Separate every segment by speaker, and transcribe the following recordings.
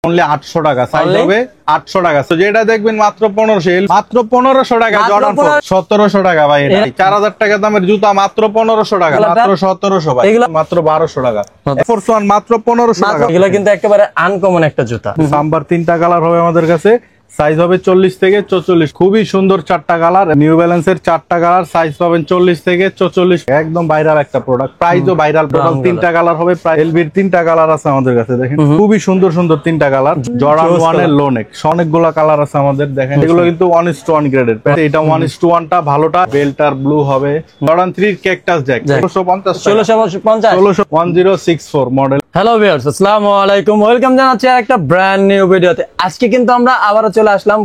Speaker 1: Only 800 টাকা, size হবে 800 টাকা। তো যেটা দেখবেন মাত্র 1500, মাত্র 1500 টাকা। জর্ডান 1700 টাকা ভাই, এটা 4000 টাকা দামের জুতা মাত্র 1500 টাকা, মাত্র 1700 ভাই, মাত্র 1200 টাকা। ফোর্স ওয়ান মাত্র 1500 টাকা।
Speaker 2: এগুলো কিন্তু একেবারে আনকমন একটা জুতা।
Speaker 1: সাম্বার 3টা কালার হবে আমাদের কাছে, সাইজ হবে 40 থেকে 44। খুবই সুন্দর 4টা কালার, নিউ ব্যালেন্সের 4টা কালার, সাইজ পাবেন 40 থেকে 44। একদম ভাইরাল একটা প্রোডাক্ট, প্রাইসও ভাইরাল প্রোডাক্ট। 3টা কালার হবে, প্রায় এলবির 3টা কালার আছে আমাদের কাছে। দেখেন খুবই সুন্দর সুন্দর 3টা কালার। জর্ডান 1 এর লো নেক, অনেকগুলো কালার আছে আমাদের। দেখেন এগুলো কিন্তু 1:1 গ্রেডের। এটা 1:1 টা ভালোটা, বেলটার ব্লু হবে। Jordan 3 cactus Jack 1664 model.
Speaker 2: Hello viewers, আসসালামু আলাইকুম, ওয়েলকাম জানাচ্ছি একটা ব্র্যান্ড নিউ ভিডিওতে। আজকে কিন্তু আমরা আবারো চলে আসলাম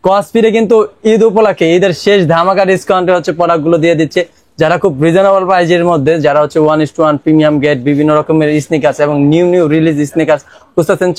Speaker 2: কোয়াসপিরে কিন্তু ঈদ উপলক্ষে ঈদের শেষ ধামাকা ডিসকাউন্টে হচ্ছে প্রোডাক্টগুলো দিয়ে দিচ্ছে, যারা খুব রিজনেবল প্রাইসের মধ্যে, যারা হচ্ছে 1:1 প্রিমিয়াম গেট বিভিন্ন রকমের স্নিকার্স এবং নিউ রিলিজ স্নিকার্স খুঁজতেছেন,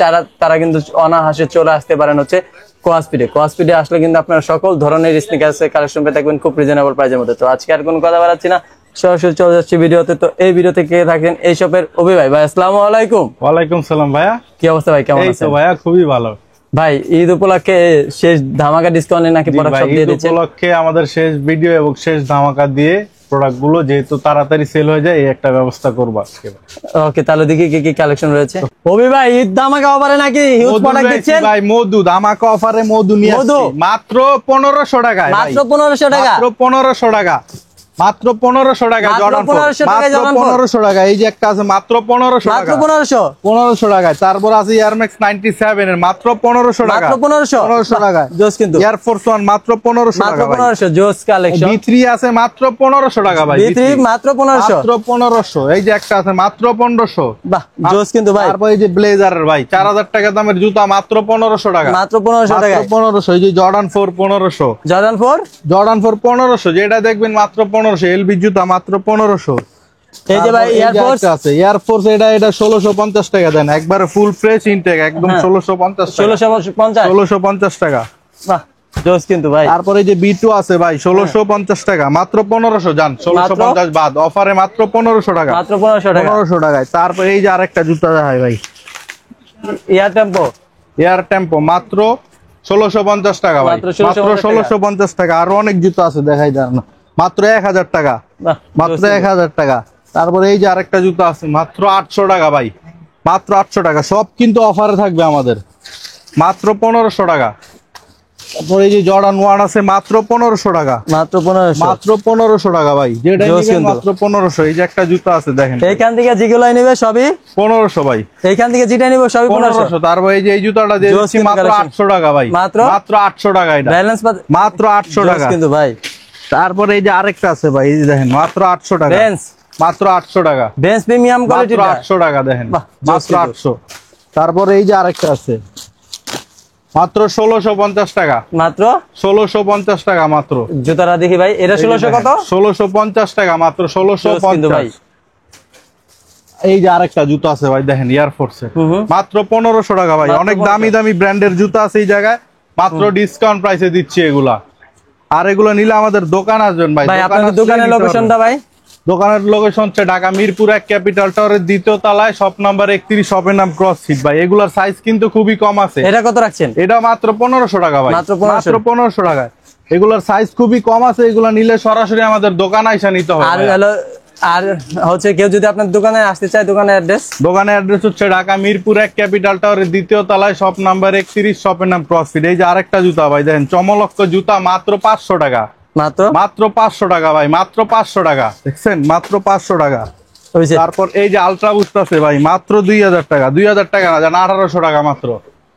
Speaker 2: তারা কিন্তু অনাহাসে চলে আসতে পারেন হচ্ছে কোয়াসপিডে আসলে কিন্তু আপনারা সকল ধরনের স্নিকার্সের কালেকশন পেয়ে থাকবেন খুব রিজনেবল প্রাইসের মধ্যে। তো আজকে আর কোনো কথা বাড়াচ্ছি না, সরাসরি চলে যাচ্ছি ভিডিওতে। তো এই ভিডিওতে কে থাকেন এই শপের অভি ভাই। ভাই আসসালামু আলাইকুম।
Speaker 1: ওয়ালাইকুম সালাম ভাইয়া,
Speaker 2: কি অবস্থা ভাই, কেমন আছেন?
Speaker 1: ভাইয়া খুবই ভালো।
Speaker 2: ভাই ঈদ উপলক্ষে শেষ ধামাকা ডিসকাউন্টে নাকি প্রোডাক্ট সব দিয়ে দিচ্ছেন?
Speaker 1: ঈদ উপলক্ষে আমাদের শেষ ভিডিও এবং শেষ ধামাকা দিয়ে প্রোডাক্টগুলো যেহেতু তাড়াতাড়ি সেল হয়ে যায়, এই একটা ব্যবস্থা করব আজকে।
Speaker 2: ওকে, তাহলে দেখি কি কালেকশন রয়েছে। অভি ভাই ঈদ ধামাকা অফারে নাকি হিউজ প্রোডাক্ট দিচ্ছেন?
Speaker 1: ভাই মধু ধামাকা অফারে মধু নিয়ে আসছি মাত্র 1500 টাকায়।
Speaker 2: মাত্র 1500 টাকা,
Speaker 1: মাত্র 1500 টাকা, মাত্র 1500 টাকা। জর্ডান 1500 টাকা। এই যে একটা আছে মাত্র 1500 টাকা,
Speaker 2: মাত্র 1500
Speaker 1: টাকায়। তারপর আছে এয়ার ম্যাক্স 97 এর মাত্র 1500 টাকা,
Speaker 2: মাত্র 1500
Speaker 1: টাকা।
Speaker 2: জোস কিন্তু
Speaker 1: এয়ার ফোর্স 1 মাত্র 1500 টাকা,
Speaker 2: মাত্র 1500 জোস কালেকশন।
Speaker 1: B3 আছে মাত্র 1500 টাকা ভাই,
Speaker 2: B3 মাত্র 1500,
Speaker 1: মাত্র 1500। এই যে একটা আছে মাত্র 1500,
Speaker 2: বাহ জোস কিন্তু ভাই।
Speaker 1: তারপর এই যে ব্লেজারের ভাই 4000 টাকা দামের জুতা মাত্র 1500 টাকা,
Speaker 2: মাত্র 1500 টাকা,
Speaker 1: 1500। এই যে জর্ডান 4 1500,
Speaker 2: জর্ডান 4
Speaker 1: 1500। যেটা দেখবেন মাত্র 1500। এলবি জুতা মাত্র 1500।
Speaker 2: এই যে ভাই এয়ারফোর্স
Speaker 1: আছে, এয়ারফোর্স এটা 1650 টাকা দেন, একবারে ফুল ফ্রেশ ইনটেক, একদম 1650 টাকা।
Speaker 2: বাহ জোস কিন্তু ভাই।
Speaker 1: তারপরে এই যে B2 আছে ভাই 1650 টাকা, মাত্র 1500। জান 1650 বাদ, অফারে মাত্র 1500 টাকা,
Speaker 2: মাত্র 1500
Speaker 1: টাকায়। তারপর এই যে আরেকটা জুতা দেখাই ভাই,
Speaker 2: এয়ার টেম্পো
Speaker 1: মাত্র 1650 টাকা ভাই, মাত্র 1650 টাকা। আরো অনেক জুতা আছে দেখাই দেন, মাত্র 1000 টাকা, মাত্র 1000 টাকা। তারপরে এই যে আরেকটা জুতা আছে মাত্র 800 টাকা ভাই, মাত্র 800 টাকা। সব কিন্তু অফারে থাকবে আমাদের, মাত্র 1500 টাকা। তারপরে এই যে জর্ডান 1 আছে মাত্র 1500 টাকা,
Speaker 2: মাত্র 1500
Speaker 1: টাকা ভাই, যেটা নিবেন মাত্র 1500। এই যে একটা জুতা আছে দেখেন,
Speaker 2: এইখান থেকে যেগুলো নিবে সবই
Speaker 1: 1500 ভাই,
Speaker 2: এইখান থেকে যেটা নিবে সবই 1500।
Speaker 1: তারপর এই যে এই জুতাটা দিয়ে দিচ্ছি মাত্র 800 টাকা ভাই, মাত্র 800 টাকা। এটা
Speaker 2: ব্যালেন্স
Speaker 1: মাত্র 800 টাকা
Speaker 2: কিন্তু ভাই।
Speaker 1: তারপরে এই যে আরেকটা আছে ভাই, এই যে দেখেন মাত্র 800 টাকা, মাত্র 800 টাকা।
Speaker 2: বেঞ্চ প্রিমিয়াম কোয়ালিটি,
Speaker 1: 800 টাকা দেখেন, মাত্র 800। তারপরে এই যে আরেকটা আছে মাত্র 1650 টাকা, মাত্র 1650 টাকা মাত্র।
Speaker 2: জুতাটা দেখি ভাই, এটা 1600 কত?
Speaker 1: 1650 টাকা মাত্র, 1650। এই যে আরেকটা জুতা আছে ভাই দেখেন, এয়ারফোর্স এর মাত্র 1500 টাকা ভাই। অনেক দামি দামি ব্র্যান্ডের জুতা আছে এই জায়গায়, মাত্র ডিসকাউন্ট প্রাইসে দিচ্ছি এগুলা। আর এগুলো নিলে আমাদের দোকান আসবেন ভাই।
Speaker 2: আপনাদের দোকানের লোকেশনটা ভাই?
Speaker 1: দোকানের লোকেশন হচ্ছে ঢাকা মিরপুর 1 ক্যাপিটাল টাওয়ারের 2য় তলায়, শপ নাম্বার 31, শপের নাম ক্রস সিট ভাই। এগুলার সাইজ কিন্তু খুবই কম আছে।
Speaker 2: এটা কত রাখছেন?
Speaker 1: এটা মাত্র 1500 টাকা ভাই, মাত্র 1500 টাকায়। এগুলার সাইজ খুবই কম আছে, এগুলা নিলে সরাসরি আমাদের দোকানে আইসা নিতে হবে।
Speaker 2: আর হচ্ছে কেউ যদি আপনার দোকানে আসতে চায়, দোকানের অ্যাড্রেস হচ্ছে ঢাকা মিরপুর 1 ক্যাপিটাল টাওয়ারের 2য় তলায়, শপ নাম্বার 31, শপের নাম ক্রস সিট। এই যে আরেকটা জুতা ভাই দেখেন, চমলক্ষ জুতা মাত্র 500 টাকা, মাত্র 500 টাকা ভাই, মাত্র 500 টাকা। দেখছেন মাত্র 500 টাকা। তারপর এই যে আলট্রা বুস্ট আছে ভাই মাত্র 2000 টাকা, 2000 টাকা না জান 1800 টাকা, মাত্র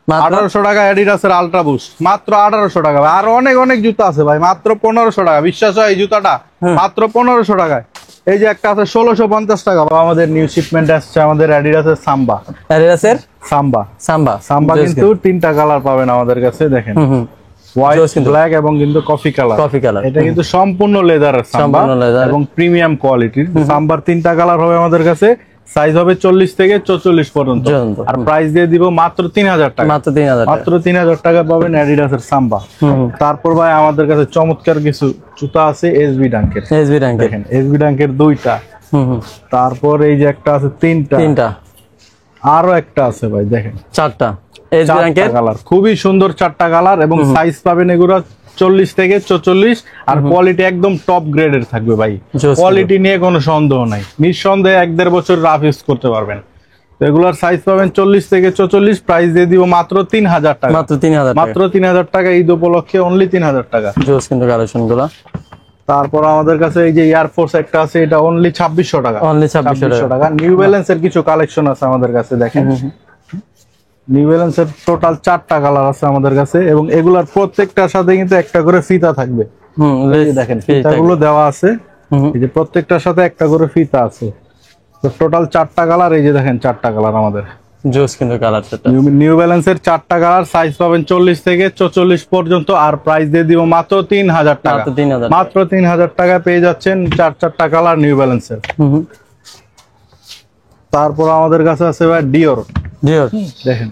Speaker 2: 1800 টাকা। অ্যাডিডাসের আলট্রা বুস্ট মাত্র 1800 টাকা। আর অনেক অনেক জুতা আছে ভাই, মাত্র 1500 টাকা। বিশ্বাস হয় এই জুতাটা মাত্র 1500 টাকায়। এই যে একটা আছে 1650 টাকা। আমাদের নিউ শিপমেন্ট আসছে আমাদের অ্যাডিডাসের সাম্বা কিন্তু 3টা কালার পাবেন আমাদের কাছে। দেখেন হোয়াইট, ব্ল্যাক এবং কিন্তু কফি কালার। এটা কিন্তু সম্পূর্ণ লেদারের সাম্বা এবং প্রিমিয়াম কোয়ালিটির। সাম্বার 3টা কালার হবে আমাদের কাছে, সাইজ হবে 40 থেকে 44 পর্যন্ত। আর প্রাইস দিয়ে দিব মাত্র 3000 টাকা, মাত্র 3000 টাকা পাবেন অ্যাডিডাসের সাম্বা। তারপর ভাই আমাদের কাছে চমৎকার কিছু জুতা আছে এসবি ডাঙ্কের, দেখেন এসবি ডাঙ্কের 2টা। তারপর এই যে একটা আছে 3টা।
Speaker 1: আরো একটা আছে ভাই দেখেন,
Speaker 2: চারটা এসবি ব্যাংকের
Speaker 1: কালার, খুবই সুন্দর চারটা কালার এবং সাইজ পাবেন এগুলো 40 থেকে 44, আর কোয়ালিটি একদম টপ গ্রেডের থাকবে ভাই। কোয়ালিটি নিয়ে কোনো সন্দেহ নাই, নিঃসন্দেহে 1-1.5 বছর রাফ ইউজ করতে পারবেন। তো এগুলোর সাইজ পাবেন 40 থেকে 44, প্রাইস দিয়ে দিব মাত্র 3000 টাকা,
Speaker 2: মাত্র 3000,
Speaker 1: মাত্র 3000 টাকা, ঈদ উপলক্ষে অনলি 3000 টাকা।
Speaker 2: জোস কিন্তু কালেকশন গুলো।
Speaker 1: তারপর আমাদের কাছে এই যে এয়ারফোর্স একটা আছে, এটা অনলি 2600 টাকা,
Speaker 2: অনলি 2600
Speaker 1: টাকা। নিউ ব্যালেন্সের কিছু কালেকশন আছে আমাদের কাছে, দেখেন নিউ ব্যালেন্সের টোটাল 4টা কালার আছে আমাদের কাছে, এবং এগুলার প্রত্যেকটার সাথে কিন্তু একটা করে ফিতা থাকবে। দেখেন ফিতাগুলো দেওয়া আছে, এই যে প্রত্যেকটার সাথে একটা করে ফিতা আছে। তো টোটাল 4টা কালার, এই যে দেখেন 4টা কালার আমাদের
Speaker 2: জোস কিন্তু কালার।
Speaker 1: নিউ ব্যালেন্সের 4টা কালার, সাইজ পাবেন 40 থেকে 44 পর্যন্ত, আর প্রাইস দিয়ে দিব মাত্র 3000 টাকা, মাত্র 3000 টাকা পেয়ে যাচ্ছেন 4টা কালার নিউ ব্যালেন্সের। তারপর আমাদের কাছে আছে ভাই ডিওর, দেখেন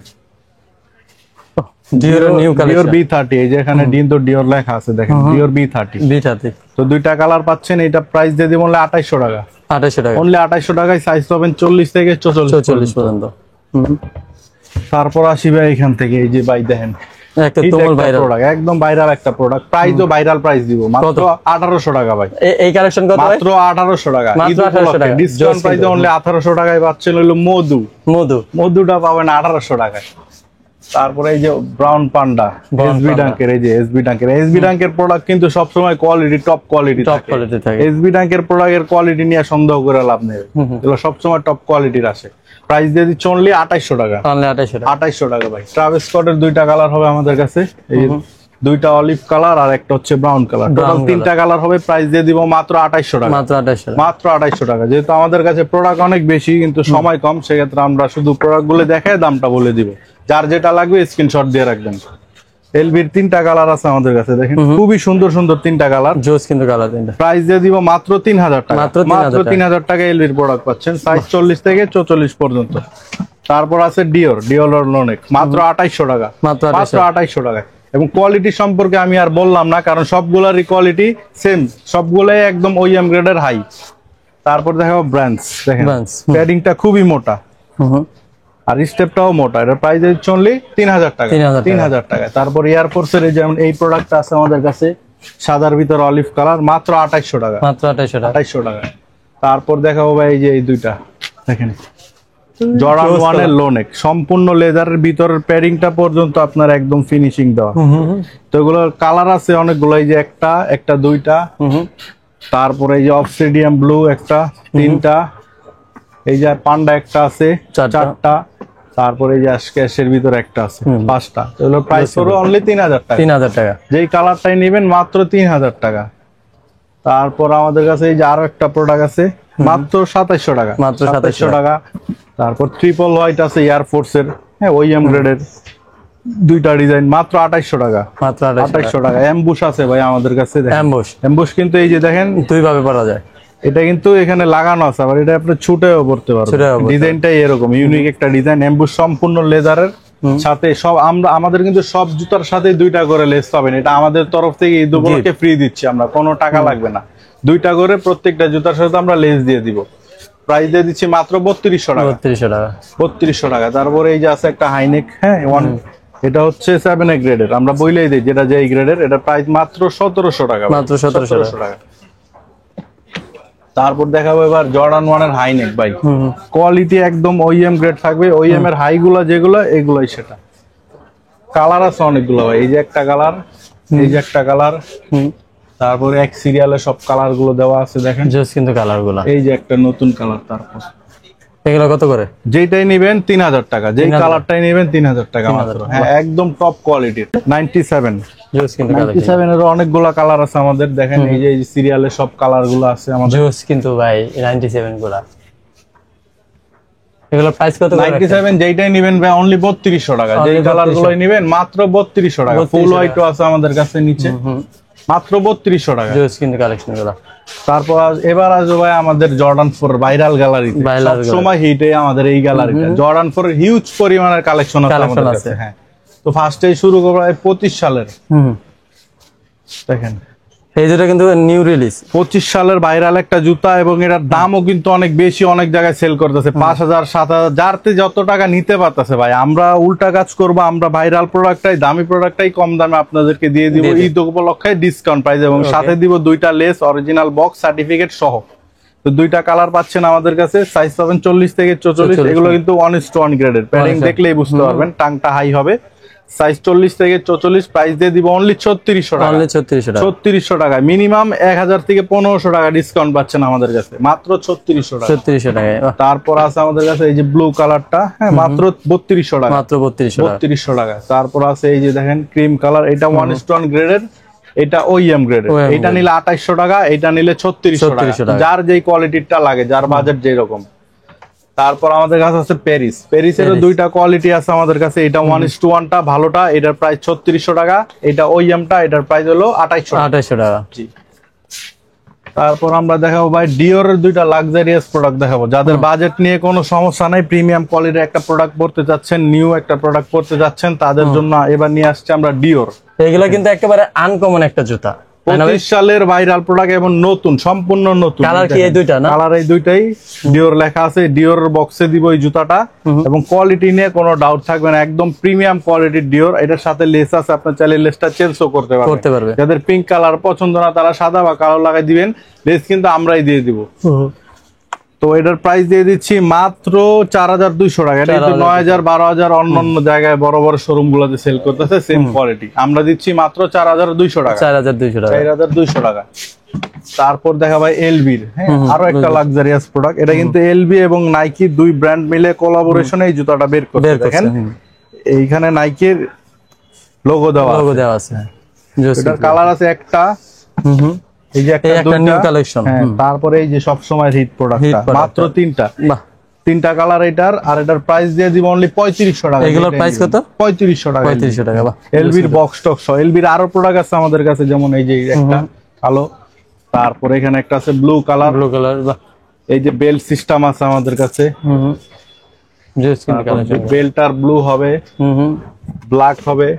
Speaker 2: ডিওর নিউ কালেকশন,
Speaker 1: ডিওর B30, এই যে এখানে ডিওর লেখা আছে, দেখেন ডিওর B30। তো 2টা কালার পাচ্ছেন, এটা প্রাইস দিয়ে দিব 2800 টাকা,
Speaker 2: 2800 টাকা,
Speaker 1: অনলি 2800 টাকায়, সাইজ পাবেন 40 থেকে 44 পর্যন্ত। তারপর আসি ভাই এখান থেকে, এই যে ভাই দেখেন
Speaker 2: একটা তুমুল ভাইরাল
Speaker 1: প্রোডাক্ট, একদম ভাইরাল একটা প্রোডাক্ট, প্রাইসও ভাইরাল প্রাইস দিব মাত্র 1800 টাকা ভাই।
Speaker 2: এই কালেকশন কত?
Speaker 1: মাত্র 1800 টাকা, ঈদ উপলক্ষে ডিসকাউন্ট প্রাইসে অনলি 1800 টাকায় পাচ্ছেন হলো মধুটা পাবেন 1800 টাকায়। তারপরে এই যে ব্রাউন পান্ডা এসবি ডাঙ্কের, এই যে এসবি ডাঙ্কের প্রোডাক্ট কিন্তু সবসময় কোয়ালিটি টপ কোয়ালিটি থাকে। এসবি ডাঙ্কের প্রোডাক্টের কোয়ালিটি নিয়ে সন্দেহ করে লাভ নেই, এগুলো সবসময় টপ কোয়ালিটির আসে। প্রাইস দিয়ে দিচ্ছি অনলি 2800 টাকা, 2800 টাকা ভাই। ট্রাভিস স্কটের 2টা কালার হবে আমাদের কাছে, এই 2টা অলিভ কালার আর একটা হচ্ছে ব্রাউন কালার, টোটাল 3টা কালার হবে। প্রাইস দিয়ে দিব মাত্র 2800 টাকা, মাত্র 2800 টাকা। যেহেতু আমাদের কাছে প্রোডাক্ট অনেক বেশি কিন্তু সময় কম, সেক্ষেত্রে আমরা শুধু প্রোডাক্ট গুলো দেখায় দামটা বলে দিব, যার যেটা লাগবে স্ক্রিনশট দিয়ে রাখবেন। এলবির 3টা কালার আছে আমাদের কাছে, দেখেন খুবই সুন্দর সুন্দর 3টা কালার,
Speaker 2: জোস কিন্তু কালার। প্রাইস
Speaker 1: দিয়ে দিব মাত্র 3000 টাকা, মাত্র 3000 টাকা এলবির প্রোডাক্ট পাচ্ছেন, সাইজ 40 থেকে 44 পর্যন্ত। তারপর আছে ডিওর লোনেক, মাত্র 2800 টাকা, মাত্র 2800 টাকা। এবং কোয়ালিটি সম্পর্কে আমি আর বললাম না, কারণ সবগুলারই কোয়ালিটি সেম, সবগুলাই একদম ওইএম গ্রেডের হাই। তারপর দেখাবো ব্র্যান্ডস, দেখেন প্যাডিংটা খুবই মোটা আর স্টেপটাও মোটা, এটা প্রাইস হচ্ছে অনলি 3000 টাকা, 3000 টাকা। তারপর এয়ারফোর্সের যেমন এই প্রোডাক্টটা আছে আমাদের কাছে, সাদার ভিতর অলিভ কালার, মাত্র 2800 টাকা, মাত্র 2800 টাকা। তারপর দেখাবো ভাই এই যে এই 2টা, দেখেন জর্ডান 1 এর লোনেক, সম্পূর্ণ লেদারের ভিতরের প্যাডিংটা পর্যন্ত আপনার একদম ফিনিশিং দেওয়া। তো এগুলোর কালার আছে অনেকগুলো, এই যে একটা 2টা, তারপরে এই যে অবসিডিয়াম ব্লু একটা, 3টা, এই যে পান্ডা একটা আছে 4টা, তারপরে এই যে ক্যাশের ভিতরে একটা আছে 5টা। এগুলো প্রাইস পড়বে অনলি 3000 টাকা, 3000 টাকা। যেই কালারটাই নেবেন মাত্র 3000 টাকা। তারপর আমাদের কাছে এই যে আরো একটা প্রোডাক্ট আছে, মাত্র 2700 টাকা, মাত্র 2700 টাকা। তারপর ট্রিপল হোয়াইট আছে এয়ারফোর্স এর, হ্যাঁ ওইএম গ্রেডের 2টা ডিজাইন, মাত্র 2800 টাকা, মাত্র 2800 টাকা। অ্যাম্বুশ আছে ভাই আমাদের কাছে, অ্যাম্বুশ কিন্তু এই যে দেখেন 2 ভাবে পরা যায়, এটা কিন্তু এখানে লাগানো আছে, আবার এটা আপনি ছুটেও পড়তে পারবেন। ডিজাইনটাই এরকম ইউনিক একটা ডিজাইন, অ্যাম্বুশ সম্পূর্ণ লেদারের সাথে। সব আমাদের কিন্তু সব জুতার সাথে 2টা করে লেস পাবেন, এটা আমাদের তরফ থেকে ঈদ উপলক্ষে ফ্রি দিচ্ছি আমরা, কোনো টাকা লাগবে না। 2টা করে প্রত্যেকটা জুতার সাথে আমরা লেস দিয়ে দিব। প্রাইস দিয়ে দিচ্ছি মাত্র 3200 টাকা, 3200 টাকা। তারপরে এই যে আছে একটা হাইনেক, হ্যাঁ এটা হচ্ছে 7A গ্রেডের, আমরা বইলেই দিই যেটা যে গ্রেডের, এটা প্রাইস মাত্র 1700 টাকা, মাত্র 1700 টাকা। তারপর দেখাবো এবার জর্ডান 1 এর হাইনেক ভাই, কোয়ালিটি একদম ওইএম গ্রেড থাকবে, ওইএম এর হাই গুলা যেগুলো এগুলাই সেটা। কালার আছে অনেকগুলো ভাই, এই যে একটা কালার, এই যে একটা কালার, তারপরে এক সিরিয়ালে সব কালার গুলো দেওয়া আছে, দেখেন জাস্ট কিন্তু কালার গুলো, এই যে একটা নতুন কালার। তারপর এগুলো কত করে? যেটাই নেবেন 3000 টাকা, যেই কালারটাই নেবেন 3000 টাকা মাত্র, হ্যাঁ একদম টপ কোয়ালিটির। 97 97 এর অনেকগুলা কালার আছে আমাদের, দেখেন এই যে সিরিয়ালে সব কালার গুলো আছে আমাদের, জোস কিন্তু ভাই 97 গুলা। এগুলো প্রাইস কত? 97 যেটাই নেবেন ভাই অনলি 3200 টাকা, যেই কালার গুলোই নেবেন মাত্র 3200 টাকা। ফুল হোয়াইটও আছে আমাদের কাছে নিচে, মাত্র 3200 টাকা, জোস কিন্তু কালেকশন গুলো। তারপর এবার আসবো ভাই আমাদের জর্ডান 4 ভাইরাল গ্যালারিতে, সব সময় হিটে আমাদের এই গ্যালারিটা। জর্ডান 4 এর হিউজ পরিমাণের কালেকশন আছে আমাদের কাছে, হ্যাঁ। তো ফার্স্টেই শুরু করব 25 সালের, দেখেন
Speaker 2: এই জুতা কিন্তু নিউ রিলিজ
Speaker 1: 25 সালের ভাইরাল একটা জুতা, এবং এটার দামও কিন্তু অনেক বেশি, অনেক জায়গায় সেল করতেছে 5,000 7,000, যারতে যত টাকা নিতে পারতেছে ভাই। আমরা উল্টা কাজ করব, আমরা ভাইরাল প্রোডাক্টটাই, দামি প্রোডাক্টটাই কম দামে আপনাদেরকে দিয়ে দিব ঈদ উপলক্ষে ডিসকাউন্ট প্রাইস, এবং সাথে দিব 2টা লেস অরিজিনাল বক্স সার্টিফিকেট সহ। তো 2টা কালার পাচ্ছেন আমাদের কাছে, সাইজ পাবেন 40 থেকে 44। এগুলো কিন্তু 1:1 গ্রেডের, প্যাডিং দেখলেই বুঝতে পারবেন, টাংটা হাই হবে। সাইজ 40 থেকে 44, প্রাইস দিয়ে দিব অনলি 3600 টাকা।
Speaker 2: অনলি 3600
Speaker 1: টাকা, মিনিমাম 1000 থেকে 1500 টাকা ডিসকাউন্ট পাচ্ছেন আমাদের কাছে, মাত্র 3600 টাকা।
Speaker 2: 3600 টাকায়।
Speaker 1: তারপর আছে আমাদের কাছে এই যে ব্লু কালারটা, হ্যাঁ মাত্র 3200 টাকা,
Speaker 2: মাত্র 3200
Speaker 1: টাকা। তারপর আছে এই যে দেখেন ক্রিম কালার, এটা 1:1 গ্রেডের, এটা ওইএম গ্রেডের। এটা নিলে 2800 টাকা, এটা নিলে 3600 টাকা, যার যেই কোয়ালিটিটা লাগে, যার বাজেট যেই রকম। তারপর আমাদের কাছে আছে প্যারিস, প্যারিসেরও 2টা কোয়ালিটি আছে আমাদের কাছে। এটা 1:1টা ভালোটা, এটার প্রাইস 3600 টাকা। এটা ওইএমটা, এটার প্রাইস হলো 2800 টাকা। জি। তারপর আমরা দেখাবো ভাই ডিওরের 2টা লাক্সারিয়াস প্রোডাক্ট দেখাবো, যাদের বাজেট নিয়ে কোনো সমস্যা নাই, প্রিমিয়াম কোয়ালিটির একটা প্রোডাক্ট পড়তে যাচ্ছেন, নিউ একটা প্রোডাক্ট পড়তে যাচ্ছেন, তাদের জন্য এবার নিয়ে আসছে আমরা ডিওর।
Speaker 2: এগুলো কিন্তু একেবারে আনকমন একটা জুতা,
Speaker 1: 25 সালের ভাইরাল প্রোডাক্ট এবং নতুন, সম্পূর্ণ নতুন।
Speaker 2: কালার কি এই 2টা না?
Speaker 1: কালার এই 2টাই, ডিওর লেখা আছে, ডিওর বক্সে দিব এই জুতাটা, এবং কোয়ালিটি নিয়ে কোনো ডাউট থাকবে না, একদম প্রিমিয়াম কোয়ালিটির ডিওর। এটার সাথে লেস আছে, আপনি চাইলে লেসটা চেঞ্জও করতে পারবেন। যাদের পিঙ্ক কালার পছন্দ না, তারা সাদা বা কালো লাগাই দিবেন, লেস কিন্তু আমরাই দিয়ে দিব। তো এটার প্রাইস দিয়ে দিচ্ছি মাত্র 4200 টাকা। এটা কিন্তু 9000 12000 অন্য জায়গায় বড় বড় শোরুম গুলোতে সেল করতেছে সেম কোয়ালিটি, আমরা দিচ্ছি মাত্র 4200 টাকা। 4200 টাকা। তারপর দেখা ভাই এলবির, হ্যাঁ আরো একটা লাক্সারিয়াস প্রোডাক্ট। এটা কিন্তু এলবি এবং নাইকি 2 ব্র্যান্ড মিলে কোলাবোরেশনে এই জুতাটা বের করছে। দেখেন এইখানে নাইকির লোগো দেওয়া আছে। এটার কালার আছে একটা, এই যে একটা নিউ কালেকশন। তারপরে এই যে সব সময় হিট প্রোডাক্টটা, মাত্র 3টা কালার এটার, আর এটার প্রাইস দিয়ে দিব অনলি 3500 টাকা।
Speaker 2: এগুলোর প্রাইস কত?
Speaker 1: 3500 টাকা।
Speaker 2: 3500 টাকা।
Speaker 1: এলবির বক্স টক সহ। এলবির আরো প্রোডাক্ট আছে আমাদের কাছে, যেমন এই যে একটা কালো, তারপরে এখানে একটা আছে ব্লু কালার, এই যে বেল্ট সিস্টেম আছে আমাদের কাছে, বেল্টার ব্লু হবে, ব্ল্যাক হবে।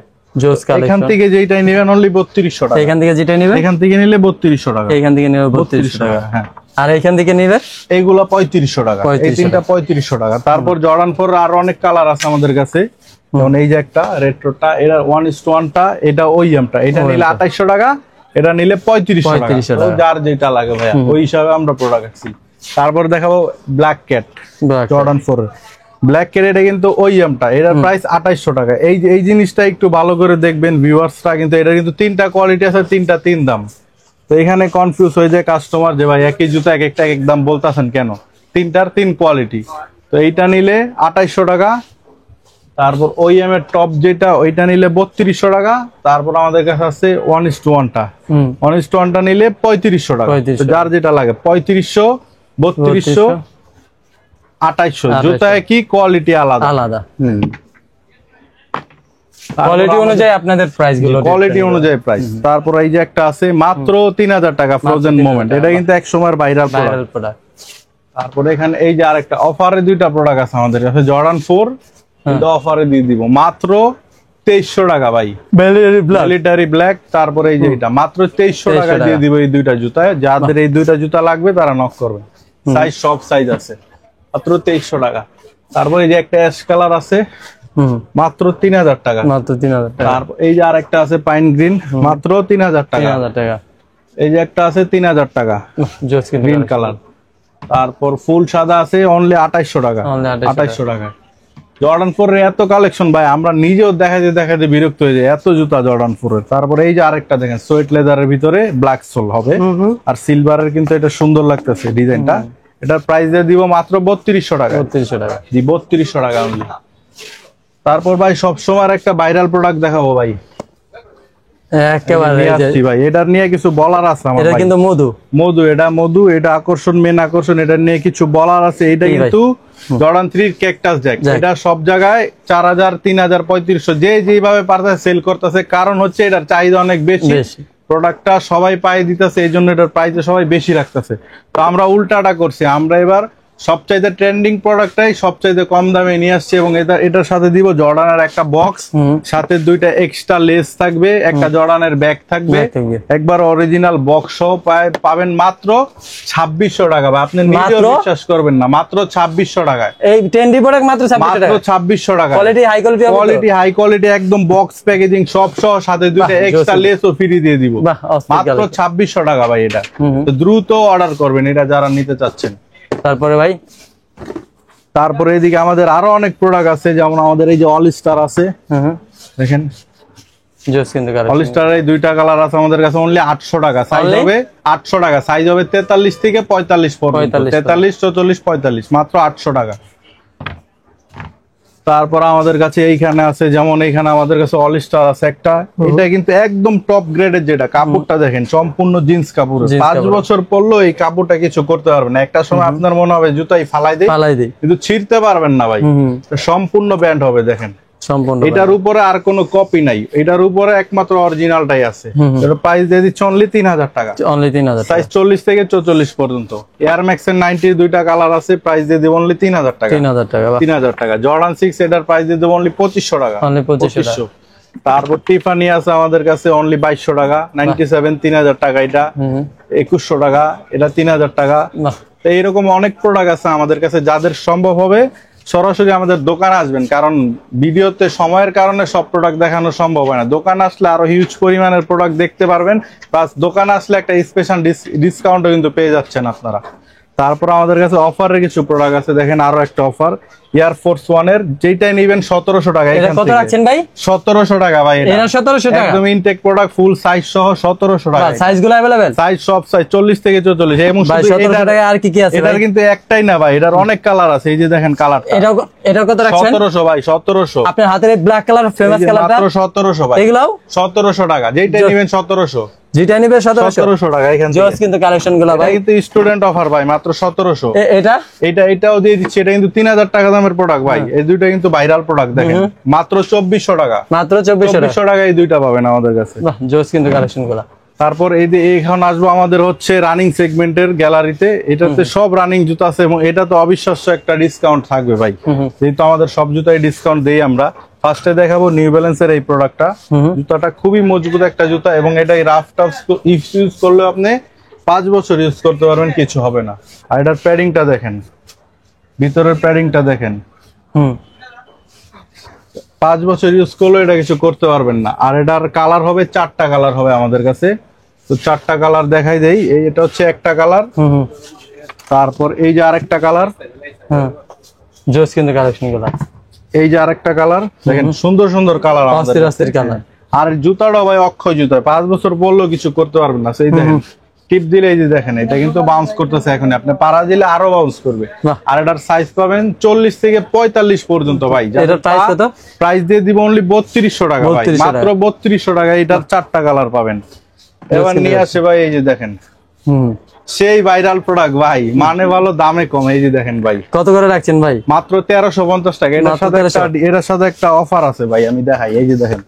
Speaker 1: এখান থেকে যেটাই নেবেন অনলি 3200 টাকা।
Speaker 2: এখান থেকে যেটাই নেবেন,
Speaker 1: এখান থেকে নিলে 3200 টাকা।
Speaker 2: এখান থেকে নেবে 3200 টাকা। হ্যাঁ, আর এখান থেকে নিলে
Speaker 1: এইগুলা 3500 টাকা। এই তিনটা 3500 টাকা। তারপর জর্ডান 4 আর অনেক কালার আছে আমাদের কাছে, যেমন এই যে একটা রেট্রোটা, এটা 1:1টা, এটা ওইএমটা, এটা নিলে 2800 টাকা, এটা নিলে 3500 টাকা। যার যেটা লাগে ভাইয়া, ওই হিসাবে আমরা প্রোডাক্ট রাখছি। তারপর দেখাবো black cat, Jordan 4 black cat, এটা কিন্তু ওইএমটা, এটার প্রাইস 2800 টাকা। এই জিনিসটা একটু ভালো করে দেখবেন ভিউয়ার্সরা, কিন্তু এটা কিন্তু 3টা কোয়ালিটি আছে, 3টা 3 দাম। তো এখানে কনফিউজ হয়ে যায় কাস্টমার যে ভাই একই জুতা এক একটা এক দাম বলতেছেন কেন, 3টার 3 কোয়ালিটি। তো এইটা নিলে 2800 টাকা। তারপর ওইএম এর টপ যেটা, ওইটা নিলে 3200 টাকা। তারপর আমাদের কাছে আছে 1:1টা, 1:1টা নিলে 3500 টাকা। তো যার যেটা লাগে, 3500, 3200, 2800, জুতায় কি কোয়ালিটি আলাদা আলাদা।
Speaker 2: কোয়ালিটি অনুযায়ী আপনাদের প্রাইস গুলো,
Speaker 1: কোয়ালিটি অনুযায়ী প্রাইস। তারপর এই যে একটা আছে মাত্র 3000 টাকা, ফ্রোজেন মোমেন্ট, এটা কিন্তু এক সময়ের ভাইরাল প্রোডাক্ট। তারপরে এখানে এই যে আরেকটা অফারে 2টা প্রোডাক্ট আছে আমাদের কাছে, জর্ডান 4, এটা অফারে দিয়ে দিব মাত্র 2300 টাকা ভাই, মিলিটারি ব্ল্যাক। তারপরে এই যে এটা মাত্র 2300 টাকা দিয়ে দিব এই 2টা জুতায়। যাদের এই 2টা জুতা লাগবে তারা নক করবে, সাইজ সব সাইজ আছে, মাত্র 2300 টাকা। তারপর এই যে একটা অ্যাশ কালার আছে, মাত্র 3000 টাকা।
Speaker 2: মাত্র 3000 টাকা।
Speaker 1: তারপর এই যে আরেকটা আছে পাইন গ্রিন, মাত্র 3000 টাকা।
Speaker 2: 3000 টাকা।
Speaker 1: এই যে একটা আছে 3000 টাকা, গ্রিন কালার। তারপর ফুল সাদা আছে অনলি 2800 টাকা। 2800 টাকা। জর্ডান 4 এর এত কালেকশন ভাই, আমরা নিজেও দেখাতে বিরক্ত হয়ে যাই, এত জুতা জর্ডান 4 এর। তারপর এই যে আরেকটা দেখেন, সোয়েট লেদারের ভিতরে ব্ল্যাক সোল হবে, আর সিলভারের, কিন্তু এটা সুন্দর লাগতেছে ডিজাইনটা। এটার প্রাইস দিয়ে দিব মাত্র 3200 টাকা। 3200 টাকা। জি, 3200 টাকা অনলি। তারপর ভাই সবসময় একটা ভাইরাল প্রোডাক্ট দেখাবো ভাই, একেবারে ভাই এটার নিয়ে কিছু বলার আছে আমার। এটা কিন্তু মধু, এটা মধু, এটা আকর্ষণ, মেন আকর্ষণ, এটা নিয়ে কিছু বলার আছে। এটা কিন্তু জর্ডান 3 ক্যাকটাস জ্যাক, এটা সব জায়গায় 4000, 3000, 3500 যেভাবে পারতেছে সেল করতেছে, কারণ হচ্ছে এটার চাহিদা অনেক বেশি, প্রোডাক্টটা সবাই পাই দিতেছে, এই জন্য এটার প্রাইস সবাই বেশি রাখতেছে। তো আমরা উল্টাটা করছি, আমরা এবার সবচাইতে ট্রেন্ডিং প্রোডাক্টটাই সবচাইতে কম দামে নিয়ে আসছে, এবং এটার সাথে দিব জর্ডানের একটা বক্স, সাথে দুইটা এক্সট্রা লেস থাকবে, একটা জর্ডানের ব্যাগ থাকবে, একবার অরিজিনাল বক্স সহ পাবেন মাত্র 2600 টাকা। আপনি নিজেও বিশ্বাস করবেন না, মাত্র 2600 টাকায় এই ট্রেন্ডি প্রোডাক্ট, মাত্র 2600 টাকা। কোয়ালিটি হাই কোয়ালিটি একদম বক্স প্যাকেজিং সব সহ, সাথে দুইটা এক্সট্রা লেসও ফ্রি দিয়ে দিব মাত্র 2600 টাকা ভাই। এটা তো দ্রুত অর্ডার করবেন এটা যারা নিতে চাচ্ছেন। তারপরে এদিকে আমাদের আরো অনেক প্রোডাক্ট আছে, যেমন আমাদের এই যে অল স্টার আছে, দেখেন অল স্টারের এই দুইটা কালার আছে আমাদের কাছে অনলি 800 টাকা। সাইজ হবে 800 টাকা, সাইজ হবে 43 থেকে 45 পর্যন্ত, 43, 44, 45, মাত্র 800 টাকা। তারপর আমাদের কাছে এইখানে আছে, যেমন এইখানে আমাদের কাছে অল স্টার আছে একটা, এটা কিন্তু একদম টপ গ্রেডের, যেটা কাপড়টা দেখেন সম্পূর্ণ জিন্স কাপড়, 5 বছর পরলেও এই কাপড়টা কিছু করতে পারবেন না। একটা সময় আপনার মনে হবে জুতাই ফালাই দেয়, কিন্তু ছিঁড়তে পারবেন না ভাই, সম্পূর্ণ ব্র্যান্ড হবে। দেখেন এটার উপরে আর কোনো কপি নাই, এটার উপরে একমাত্র অরিজিনালটাই আছে। এর প্রাইস দিয়ে দিচ্ছি অনলি 3000 টাকা, অনলি 3000, সাইজ 40 থেকে 44 পর্যন্ত। এয়ার ম্যাক্স এর 90 দুইটা কালার আছে, প্রাইস দিয়ে দেব অনলি 3000 টাকা, 3000 টাকা। জর্ডান 6 এটার প্রাইস দিয়ে দেব অনলি 2500 টাকা, অনলি 2500। তারপর টিফানি আছে আমাদের কাছে অনলি 2200 টাকা, 97 3000 টাকা, এটা 2100 টাকা, এটা 3000 টাকা। তো এইরকম অনেক প্রোডাক্ট আছে আমাদের কাছে, যাদের সম্ভব হবে সরাসরি আমাদের দোকানে আসবেন, কারণ ভিডিওতে সময়ের কারণে সব প্রোডাক্ট দেখানো সম্ভব হয় না। দোকানে আসলে আরো হিউজ পরিমাণের প্রোডাক্ট দেখতে পারবেন, প্লাস দোকানে আসলে একটা স্পেশাল ডিসকাউন্টও কিন্তু পেয়ে যাচ্ছেন আপনারা। তারপর আমাদের কাছে অফারের কিছু প্রোডাক্ট আছে, দেখেন আরো একটা অফার এয়ার ফোর্স 1 এর, যেটাই নেবেন 1700 টাকা। এটা কত রাখছেন ভাই? 1700 টাকা ভাই, এটা 1700 টাকা একদম ইনটেক প্রোডাক্ট, ফুল সাইজ সহ 1700 টাকা। সাইজগুলো अवेलेबल, সাইজ সব সাইজ 40 থেকে 44। এবং শুধু 1700 টাকা আর কি কি আছে? এটার কিন্তু একটাই না ভাই, এটার অনেক কালার আছে। এই যে দেখেন কালারটা, এটা কত রাখছেন? 1700 ভাই, 1700। আপনার হাতের ব্ল্যাক কালার ফেমাস কালারটা মাত্র 1700 ভাই। এগুলাও 1700 টাকা, যেটাই নেবেন 1700, যেটা নিবে 1700 টাকা। এখানে জোস কিন্তু কালেকশন গুলো ভাই, কিন্তু স্টুডেন্ট অফার ভাই, মাত্র 1700। এটাও দিয়ে দিচ্ছি, এটা কিন্তু 3000 টাকা দামের প্রোডাক্ট ভাই। এই দুইটা কিন্তু ভাইরাল প্রোডাক্ট, দেখেন মাত্র 2400 টাকা, মাত্র 2400 টাকা এই দুইটা পাবেন আমাদের কাছে। বাহ, জোস কিন্তু কালেকশন গুলো। তারপর এখন আসবো আমাদের হচ্ছে রানিং সেগমেন্টের গ্যালারিতে, এটাতে সব রানিং জুতা আছে, এবং এটা তো অবিশ্বাস্য একটা ডিসকাউন্ট থাকবে ভাই, যেহেতু আমাদের সব জুতাই ডিসকাউন্ট দেই আমরা। ফার্স্টে দেখাবো নিউ ব্যালেন্সের এই প্রোডাক্টটা, জুতাটা খুবই মজবুত একটা জুতা, এবং এটা রাফ টাফ ইউজ করলে আপনি 5 বছর ইউজ করতে পারবেন, কিছু হবে না। আর এটার প্যাডিংটা দেখেন, ভিতরের প্যাডিংটা দেখেন, 5 বছর ইউজ করলে এটা কিছু করতে পারবেন না। আর এটার কালার হবে 4টা কালার হবে আমাদের কাছে, তো 4টা কালার দেখাই দেই। এটা হচ্ছে একটা কালার, তারপর এই যে আরেকটা কালার, জোস কিন্তু কালেকশন গুলো। এই যে আরেকটা কালার দেখেন, সুন্দর সুন্দর কালার আমাদের কালার। আর জুতাটা ভাই অক্ষয় জুতা, 5 বছর পরলেও কিছু করতে পারবেন না। সেই দেখেন টিপ দিলে, এই যে দেখেন এটা কিন্তু বাউন্স করতেছে, এখন আপনি পাড়া দিলে আরো বাউন্স করবে। আর এটার সাইজ পাবেন 40 থেকে 45 পর্যন্ত ভাই। এটার প্রাইস কত? প্রাইস দিয়ে দিব অনলি 3200 টাকা ভাই, মাত্র 3200 টাকা। এটার 4টা কালার পাবেন। এবার নিয়ে আসে ভাই, এই যে দেখেন সেই ভাইরাল প্রোডাক্ট ভাই, মানে ভালো দামে কম। এই যে দেখেন ভাই, কত করে রাখছেন ভাই? মাত্র 1350 টাকা। এটার সাথে একটা অফার আছে ভাই, আমি দেখাই। এই যে দেখেন,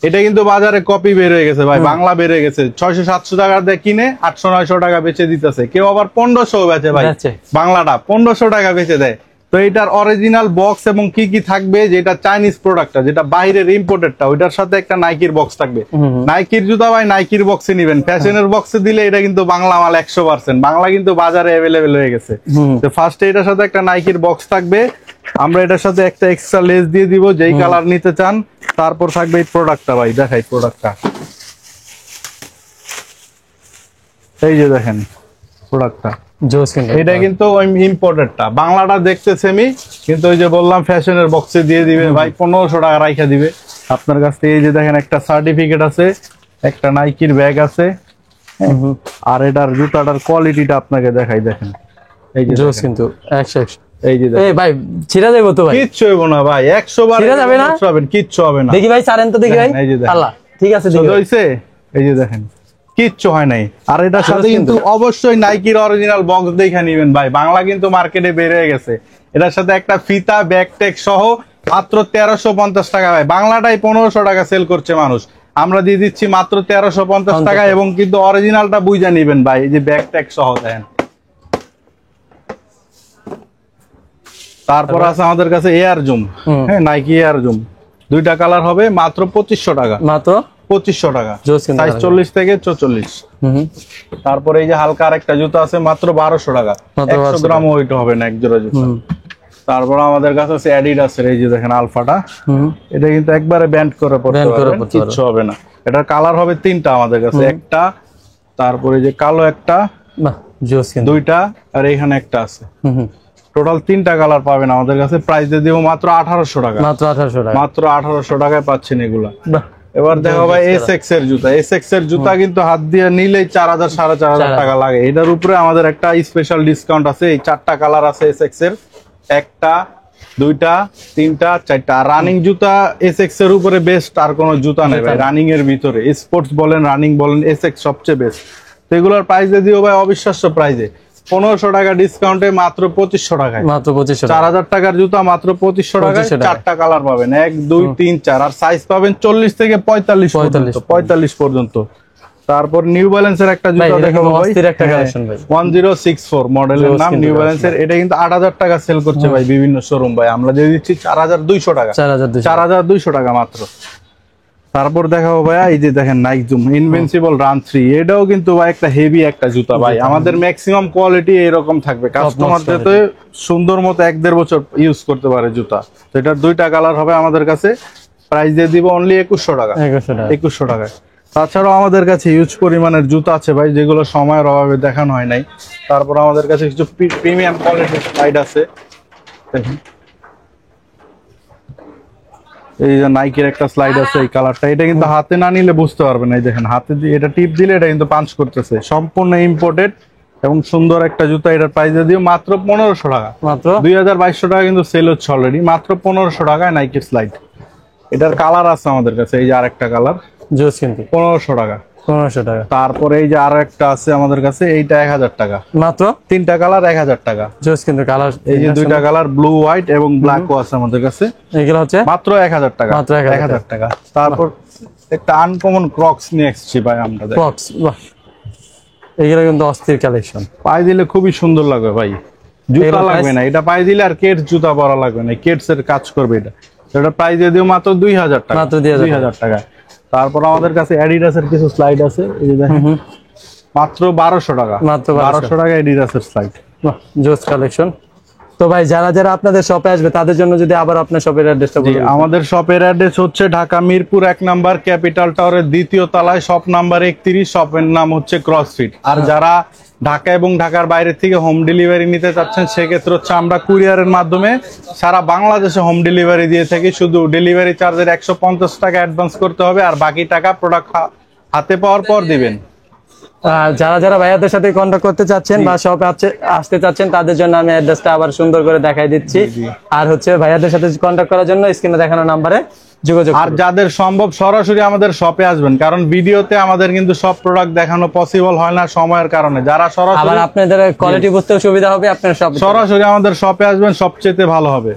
Speaker 1: এটা কিন্তু বাজারে কপি বের হয়ে গেছে ভাই, বাংলা বের হয়ে গেছে। 600-700 টাকা দিয়ে কিনে 800-900 টাকা বেচে দিতেছে, কেউ আবার 1500 বেচে ভাই। বাংলাটা 1500 টাকা বেচে দেয়। তো এটার অরিজিনাল বক্স এবং কি কি থাকবে, যেটা চাইনিজ প্রোডাক্টটা, যেটা বাইরের ইম্পোর্টেডটা, ওইটার সাথে একটা নাইকির বক্স থাকবে। নাইকির জুতা ভাই নাইকির বক্সে নিবেন, ফ্যাশনের বক্সে দিলে এটা কিন্তু বাংলা মাল 100%। বাংলা কিন্তু বাজারে অ্যাভেলেবেল হয়ে গেছে। তো ফার্স্টে এটার সাথে একটা নাইকির বক্স থাকবে, আমরা এটার সাথে একটা এক্সট্রা লেস দিয়ে দিব যেই কালার নিতে চান। তারপর থাকবে এই প্রোডাক্টটা ভাই, দেখাই প্রোডাক্টটা। এই যে দেখেন প্রোডাক্টটা, এটা কিন্তু ওই ইম্পোর্টেডটা, বাংলাটা দেখতে সেমি, কিন্তু ওই যে বললাম ফ্যাশনের বক্সে দিয়ে দিবে ভাই, 1500 টাকা রাইখা দিবে আপনার কাছ থেকে। এই যে দেখেন একটা সার্টিফিকেট আছে, একটা নাইকির ব্যাগ আছে, আর এটার জুতাটার কোয়ালিটিটা আপনাকে দেখাই। দেখেন এই যে কিন্তু 100 এই যে ভাই ছিড়া যাবে তো ভাই? কিচ্ছু হবে না ভাই, 100 বার ছিড়া যাবে না, কিচ্ছু হবে না। দেখি ভাই ছাড়েন তো, দেখি ভাই। আল্লাহ ঠিক আছে, ঠিক আছে। এই যে দেখেন কিচ্ছু হয় নাই। আর এটার সাথে কিন্তু অবশ্যই নাইকির অরিজিনাল বক্স দেখে নিবেন ভাই, বাংলা কিন্তু মার্কেটে বের হয়ে গেছে। এটার সাথে একটা ফিতা ব্যাগ ট্যাগ সহ মাত্র 1350 টাকা ভাই। বাংলাটাই 1500 টাকা সেল করছে মানুষ, আমরা দিয়ে দিচ্ছি মাত্র 1350 টাকা। এবং কিন্তু অরিজিনালটা বুঝে নিবেন ভাই, এই যে ব্যাগ ট্যাগ সহ দেন। তারপর আছে আমাদের কাছে এয়ার জুম, হ্যাঁ নাইকি এয়ার জুম, দুইটা কালার হবে মাত্র 2500 টাকা,
Speaker 2: মাত্র
Speaker 1: 2500 টাকা,
Speaker 2: জোস কিন্তু
Speaker 1: সাইজ 40 থেকে 44। তারপরে এই যে হালকা আরেকটা জুতা আছে মাত্র 1200 টাকা, 100 গ্রাম ওয়েট হবে না এক জোড়া জুতা। তারপর আমাদের কাছে আছে অ্যাডিডাসের, এই যে দেখেন আলফাটা, এটা কিন্তু একবারে ব্যান্ড করে পড়তে পারবেন, কিচ্ছু হবে না। এটার কালার হবে তিনটা আমাদের কাছে, একটা, তারপরে যে কালো একটা, দুইটা, আর এখানে একটা আছে, টোটাল তিনটা কালার পাবেন আমাদের কাছে। প্রাইস দিয়ে দিব মাত্র 1800 টাকা,
Speaker 2: মাত্র 1800 টাকা,
Speaker 1: মাত্র 1800 টাকায় পাচ্ছেন এগুলা। এবার দেখো ভাই এসএক্স এর জুতা, এসএক্স এর জুতা কিন্তু হাত দিয়ে নিলেই 4000 4500 টাকা লাগে। এটার উপরে আমাদের একটা স্পেশাল ডিসকাউন্ট আছে। এই চারটা কালার আছে এসএক্স এর, একটা, দুইটা, তিনটা, চারটা। রানিং জুতা এসএক্স এর উপরে বেস্ট আর কোনো জুতা নেই ভাই রানিং এর ভিতরে, স্পোর্টস বলেন রানিং বলেন এসএক্স সবচেয়ে বেস্ট। তো এগুলোর প্রাইস দিয়ে দিও ভাই অবিশ্বাস্য প্রাইসে, 1500 টাকা ডিসকাউন্টে মাত্র 2500 টাকায়,
Speaker 2: মাত্র 2500,
Speaker 1: 4000 টাকার জুতা মাত্র 2500 টাকায়। চারটা কালার পাবেন, 1 2 3 4, আর সাইজ পাবেন 40 থেকে 45 পর্যন্ত। তারপর নিউ ব্যালেন্সের একটা জুতা দেখাবো ভাই, 1064 মডেলের নাম নিউ ব্যালেন্সের। এটা কিন্তু 8000 টাকা সেল করছে ভাই বিভিন্ন শোরুম ভাই, আমরা দিয়ে দিচ্ছি 4200 টাকা, 4200 টাকা মাত্র। তারপর দেখাবো ভাই এই যে দেখেন নাইক জুম ইনভিনসিবল রান 3, এটাও কিন্তু ভাই একটা হেভি একটা জুতা ভাই। আমাদের ম্যাক্সিমাম কোয়ালিটি এরকম থাকবে, কাস্টমার যাতে সুন্দর মতো 1-1.5 বছর ইউজ করতে পারে জুতা। তো এটার দুইটা কালার হবে আমাদের কাছে, প্রাইস দিয়ে দিব অনলি 2100 টাকা, 2100 টাকায়। তাছাড়াও আমাদের কাছে হিউজ পরিমাণের জুতা আছে ভাই, যেগুলো সময়ের অভাবে দেখানো হয় নাই। তারপর আমাদের কাছে কিছু প্রিমিয়াম কোয়ালিটির স্লাইড আছে, দেখেন এই যে নাইকের একটা স্লাইড আছে এই কালারটা, এটা কিন্তু হাতে না নিলে বুঝতে পারবেন। এই দেখেন হাতে দিয়ে এটা টিপ দিলে এটা কিন্তু পাঞ্চ করতেছে, সম্পূর্ণ ইম্পোর্টেড এবং সুন্দর একটা জুতা। এটার প্রাইস দিয়ে মাত্র 1500 টাকা, মাত্র 2200 টাকা কিন্তু সেল হচ্ছে অলরেডি, মাত্র 1500 টাকায় নাইকের স্লাইড। এটার কালার আছে আমাদের কাছে, এই যে আরেকটা কালার জোস কিন্তু 1500 টাকা, 1500 টাকা। তারপরে এই যে আরেকটা আছে আমাদের কাছে, এইটা 1000 টাকা, মাত্র তিনটা কালার 1000 টাকা জোস কিন্তু কালার। এই যে দুইটা কালার ব্লু হোয়াইট এবং ব্ল্যাকও আছে আমাদের কাছে, এগুলো হচ্ছে মাত্র 1000 টাকা, মাত্র 1000 টাকা। তারপর একটা আনকমন ক্রক্স নিয়ে এসেছি ভাই আমরা, ক্রক্স বাহ, এগুলো কিন্তু অস্থির কালেকশন, পায়ে দিলে খুবই সুন্দর লাগবে ভাই। জুতা লাগবে না, এটা পায়ে দিলে আর কেটস জুতা পরা লাগবে না, কেটস এর কাজ করবে এটা। এটা প্রাইস দিয়ে দিও মাত্র 2000 টাকা, মাত্র 2000 টাকা। তারপর আমাদের কাছে অ্যাডিডাসের কিছু স্লাইড আছে, এই যে দেখেন মাত্র 1200 টাকা, মাত্র 1200 টাকা অ্যাডিডাসের স্লাইড, জোস কালেকশন। তো ভাই যারা যারা আপনাদের শপে আসবে তাদের জন্য যদি আবার আপনার শপের অ্যাড্রেসটা বলেন। আমাদের শপের অ্যাড্রেস হচ্ছে ঢাকা মিরপুর 1 নাম্বার ক্যাপিটাল টাওয়ারের 2য় তলায়, শপ নাম্বার 31, শপের নাম হচ্ছে ক্রসফিট। আর যারা ঢাকা এবং ঢাকার বাইরে থেকে হোম ডেলিভারি নিতে চাচ্ছেন সেক্ষেত্রে হচ্ছে আমরা কুরিয়ারের মাধ্যমে সারা বাংলাদেশে হোম ডেলিভারি দিয়ে থাকি। শুধু ডেলিভারি চার্জের 150 টাকা অ্যাডভান্স করতে হবে, আর বাকি টাকা প্রোডাক্ট হাতে পাওয়ার পর দিবেন। যারা যারা ভাইয়াদের সাথে কন্ট্যাক্ট করতে চাচ্ছেন বা শপে আসতে চাচ্ছেন তাদের জন্য আমি অ্যাড্রেসটা আবার সুন্দর করে দেখাই দিচ্ছি। আর হচ্ছে ভাইয়াদের সাথে কন্ট্যাক্ট করার জন্য স্ক্রিনে দেখানো নাম্বারে যোগাযোগ। আর যাদের সম্ভব সরাসরি আমাদের শপে আসবেন, কারণ ভিডিওতে আমাদের কিন্তু সব প্রোডাক্ট দেখানো পসিবল হয় না সময়ের কারণে। যারা সরাসরি আপনাদের কোয়ালিটি বুঝতে সুবিধা হবে, আপনারা সরাসরি আমাদের শপে আসবেন, সবচেয়ে ভালো হবে।